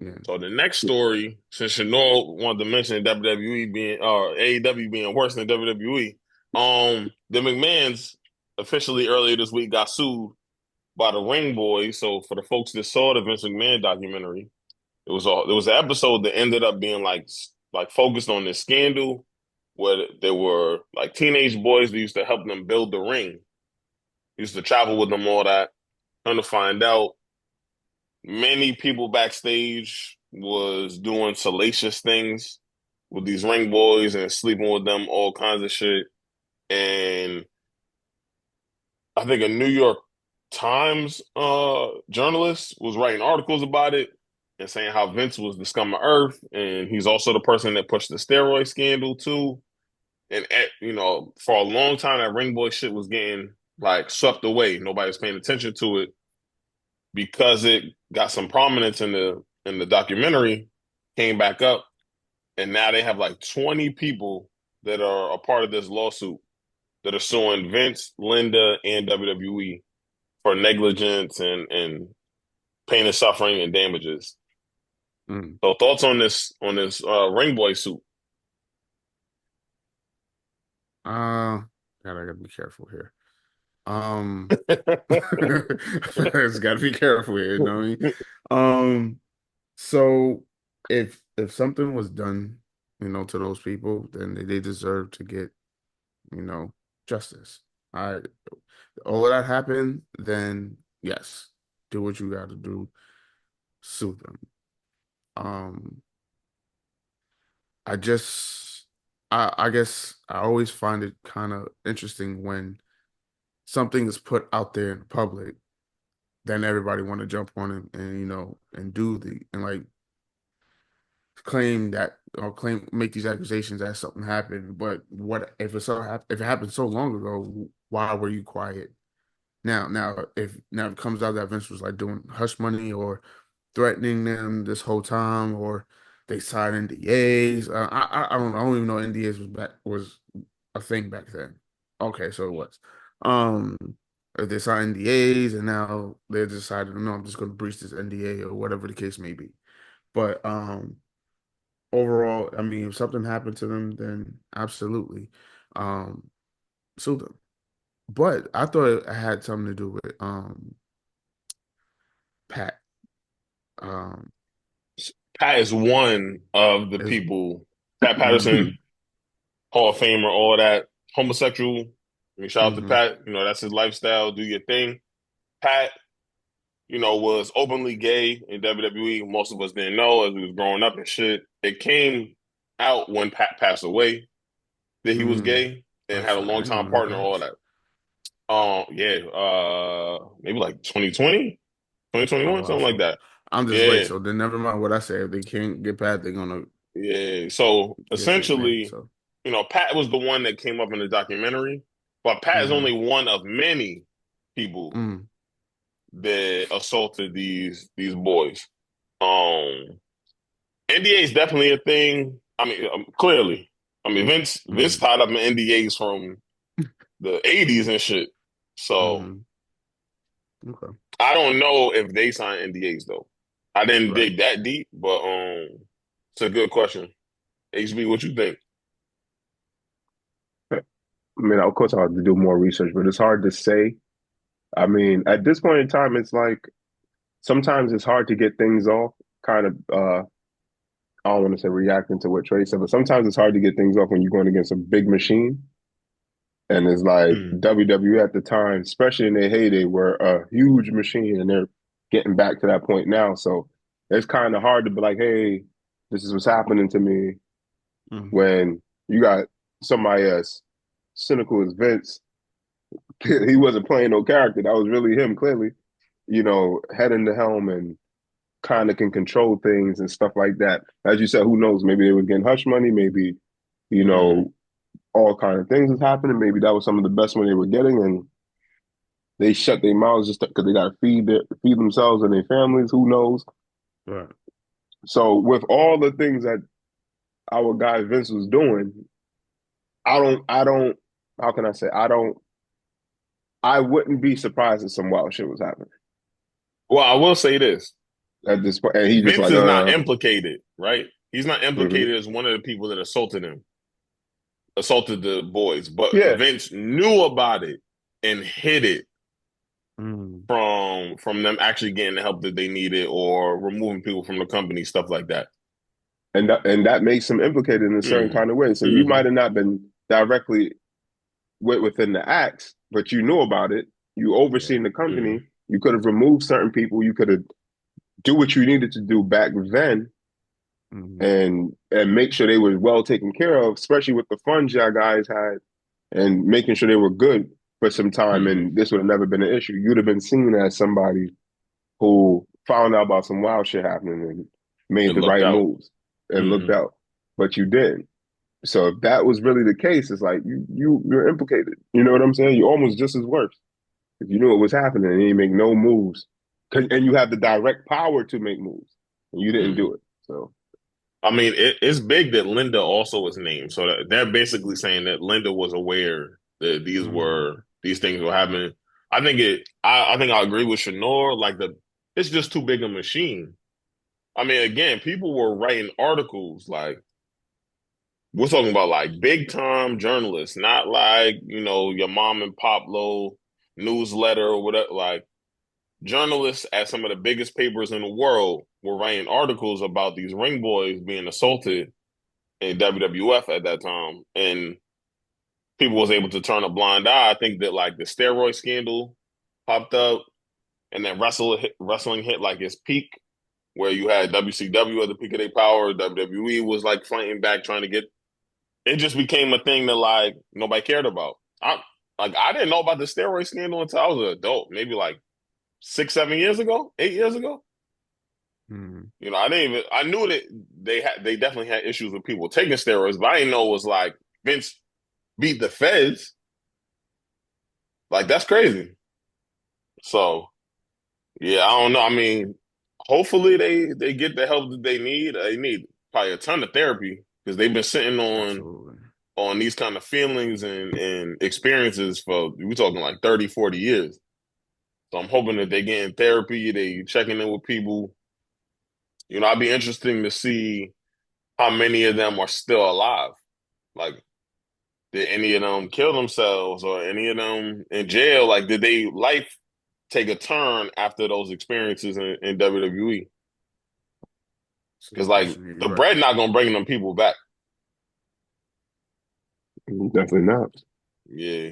Yeah. So the next story, since Chanel wanted to mention WWE being AEW being worse than WWE, the McMahons officially earlier this week got sued by the Ring Boys. So for the folks that saw the Vince McMahon documentary, it was an episode that ended up being like focused on this scandal where there were like teenage boys that used to help them build the ring, used to travel with them, all that. Come to find out, many people backstage was doing salacious things with these ring boys and sleeping with them, all kinds of shit. And I think a New York Times journalist was writing articles about it and saying how Vince was the scum of earth, and he's also the person that pushed the steroid scandal too. And for a long time, that ring boy shit was getting like swept away. Nobody was paying attention to it because it got some prominence in the documentary, came back up, and now they have like 20 people that are a part of this lawsuit that are suing Vince, Linda, and WWE for negligence and pain and suffering and damages. Mm. So thoughts on this ring boy suit? Uh, I gotta be careful here. Um, it's gotta be careful here, you know what I mean? Um, so if something was done, to those people, then they deserve to get, you know, justice. I all of that happened, then yes, do what you gotta do, sue them. Um, I just I guess I always find it kind of interesting when something is put out there in the public, then everybody want to jump on it and and do the and like claim that or claim make these accusations that something happened. But what if if it happened so long ago? Why were you quiet? Now it comes out that Vince was like doing hush money or threatening them this whole time, or they signed NDAs. I don't know. I don't even know NDAs was a thing back then. Okay, so it was. Um, if they signed NDAs and now they decided, no, I'm just going to breach this NDA or whatever the case may be. But overall, I mean, if something happened to them, then absolutely, um, sue them. But I thought it had something to do with Pat. Um, Pat is one of the is people. Pat mm-hmm, Patterson, Hall of Famer, all that. Homosexual. I mean, shout out to mm-hmm, Pat. That's his lifestyle. Do your thing. Pat, was openly gay in WWE. Most of us didn't know as we was growing up and shit. It came out when Pat passed away that he was mm. gay and had That's a right. I didn't longtime even know partner, all that. that. Yeah, maybe like 2020, Oh 2021, wow, something like so that. I'm just late. Yeah, So then never mind what I say. If they can't get Pat, they're gonna yeah. So get McMahon. essentially, So Pat was the one that came up in the documentary, but Pat is mm-hmm, only one of many people mm, that assaulted these boys. Um, NDA is definitely a thing. I mean, clearly, I mean Vince mm, tied up in NDAs from the '80s and shit. So mm-hmm. Okay, I don't know if they signed NDAs though. I didn't right. dig that deep, but it's a good question. HB, what you think? I mean, of course, I'll have to do more research, but it's hard to say. I mean, at this point in time, it's like sometimes it's hard to get things off. Kind of, I don't want to say reacting to what Trey said, but sometimes it's hard to get things off when you're going against a big machine. And it's like Mm. WWE at the time, especially in their heyday, were a huge machine, and they're getting back to that point now. So it's kind of hard to be like, "Hey, this is what's happening to me." Mm-hmm. When you got somebody as cynical as Vince, he wasn't playing no character. That was really him, clearly. Head in the helm and kind of can control things and stuff like that. As you said, who knows? Maybe they were getting hush money. Maybe you Mm. know all kind of things was happening. Maybe that was some of the best money they were getting, and they shut their mouths just because they got to feed themselves and their families. Who knows? Right. So with all the things that our guy Vince was doing, I don't. How can I say? I don't. I wouldn't be surprised if some wild shit was happening. Well, I will say this. at this point, and he just Vince like, is not implicated, right? He's not mhm. implicated as one of the people that assaulted the boys, but Yeah, Vince knew about it and hid it Mm. from them actually getting the help that they needed or removing people from the company, stuff like that. and that makes him implicated in a certain Mm-hmm. kind of way. So you Mm-hmm. might have not been directly within the acts, but you knew about it. You Yeah. overseen the Mm-hmm. company. You could have removed certain people. You could have do what you needed to do back then, Mm. and make sure they were well taken care of, especially with the funds y'all guys had, and making sure they were good for some time. Mm-hmm. And this would have never been an issue. You'd have been seen as somebody who found out about some wild shit happening and It made the looked right out. moves and looked Mm-hmm. out, but you didn't. So if that was really the case, it's like you're implicated. You know what I'm saying? You're almost just as worse if you knew what was happening and you make no moves, and you have the direct power to make moves, and you didn't Mm-hmm. do it. So I mean, it's big that Linda also was named, so that they're basically saying that Linda was aware that Mm. these things were happening. I think I agree with Shanor. Like it's just too big a machine. I mean, again, people were writing articles like we're talking about like big time journalists, not like your mom and pop low newsletter or whatever. Like journalists at some of the biggest papers in the world were writing articles about these ring boys being assaulted in WWF at that time, and people was able to turn a blind eye. I think that like the steroid scandal popped up, and then wrestling hit like its peak, where you had WCW at the peak of their power. WWE was like fighting back, trying to get. It just became a thing that like nobody cared about. I didn't know about the steroid scandal until I was an adult, maybe like 6, 7 years ago, 8 years ago. Mm. I didn't even. I knew that they definitely had issues with people taking steroids, but I didn't know it was like Vince beat the feds. Like that's crazy. So yeah, I don't know. I mean, hopefully they get the help that they need. They need probably a ton of therapy because they've been sitting Absolutely. on these kind of feelings and experiences for we're talking like 30, 40 years. So I'm hoping that they get in therapy, they checking in with people. I'd be interesting to see how many of them are still alive. Like, did any of them kill themselves or any of them in jail? Like, did they life take a turn after those experiences in WWE? It's a Because good like question. Yeah, the you're right. bread not gonna bring them people back. definitely not. Yeah.